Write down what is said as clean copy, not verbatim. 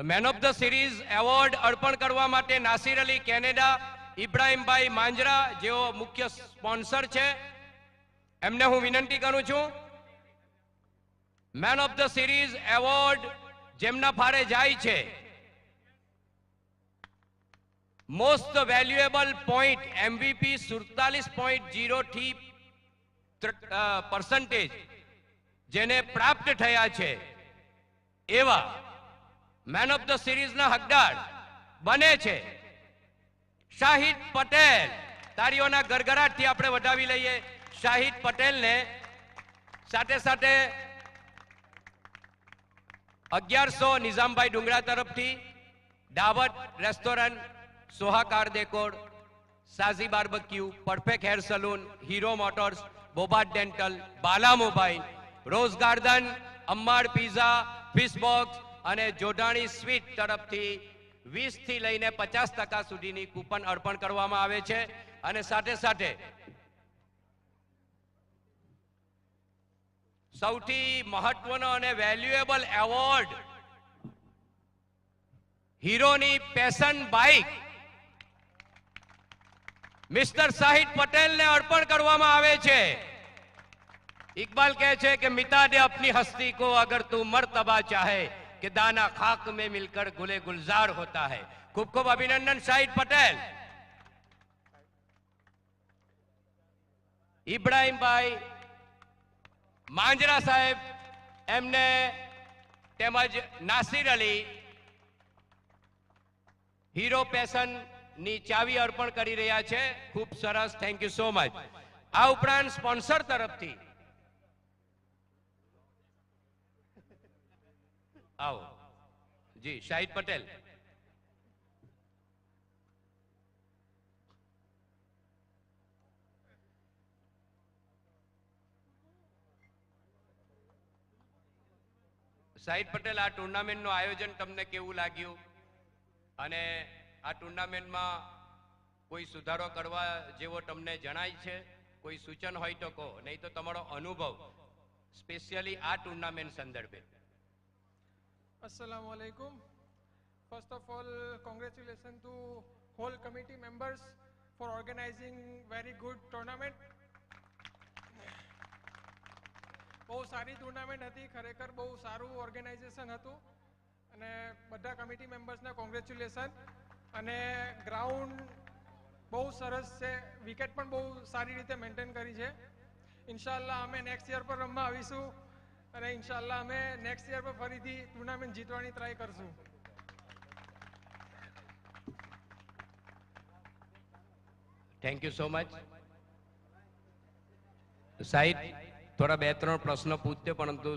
Man of the series award અર્પણ કરવા માટે નાસિર અલી કેનેડા, ઇબ્રાહીમભાઈ માંજરા જેઓ મુખ્ય સ્પોન્સર છે, એમને હું વિનંતી કરું છું. Man of the series award જેમના ફાળે જાય છે, મોસ્ટ વેલ્યુએબલ પોઈન્ટ MVP 47.03% જેને પ્રાપ્ત થયા છે, એવા મેન ઓફ ધ સિરીઝના હકદાર બને છે શાહિદ પટેલ. તાળીઓના ગરગરાટથી આપણે વધાવી લઈએ શાહિદ પટેલને. સાથે સાથે 1100 નિઝામભાઈ ડુંગરા તરફથી, દાવત રેસ્ટોરન્ટ, સોહાકાર ડેકોર, સાઝી barbecue, perfect hair salon, Hero Motors, બોબાટ dental, Bala mobile, rose garden, અમ્માડ પિઝા, ફિશ બોક્સ અને જોડાણી સ્વીટ તરફથી 20 થી લઈને 50% સુધીની કૂપન અર્પણ કરવામાં આવે છે. અને સાથે સાથે સૌથી મહત્વનો અને વેલ્યુએબલ એવોર્ડ હીરોની પેશન બાઇક મિસ્ટર શાહિદ પટેલને અર્પણ કરવામાં આવે છે. इकबाल कहे छे कि मिटा दे अपनी हस्ती को अगर तू मर्तबा चाहे कि दाना खाक में मिलकर गुले गुलजार होता है. खूब खूब अभिनंदन शाहिद पटेल. इब्राहीमभाई માંજરા સાહેબ એમને તેમજ નાસિર અલી હીરો પેશન ની ચાવી અર્પણ કરી રહ્યા છે. ખૂબ સરસ, થેન્ક યુ સો મચ. આ ઉપરાંત સ્પોન્સર તરફથી आओ जी शाहिद पटेल. શાહિદ પટેલ, આ ટુર્નામેન્ટનું આયોજન તમને કેવું લાગ્યું અને આ ટુર્નામેન્ટમાં કોઈ સુધારો કરવા જેવો તમને જણાય છે? કોઈ સૂચન હોય તો કહો, નહીં તો તમારો અનુભવ સ્પેશિયલી આ ટુર્નામેન્ટ સંદર્ભે. Assalamu alaikum. First of all, congratulations to whole committee members for organizing very good tournament. બહુ સારી ટુર્નામેન્ટ હતી, ખરેખર બહુ સારું ઓર્ગેનાઇઝેશન હતું અને બધા કમિટી મેમ્બર્સને કોંગ્રેચ્યુલેશન. અને ગ્રાઉન્ડ બહુ સરસ છે, વિકેટ પણ બહુ સારી રીતે મેન્ટેન કરી છે. ઇન્શાલ્લાહ અમે નેક્સ્ટ યર પર રમવા આવીશું અને ઇન્શાલ્લાહ અમે નેક્સ્ટ યર પર ફરીથી ટુર્નામેન્ટ જીતવાની ટ્રાય કરશું. Thank you so much. Shahid, થોડા 2-3 પ્રશ્નો પૂછતે પરંતુ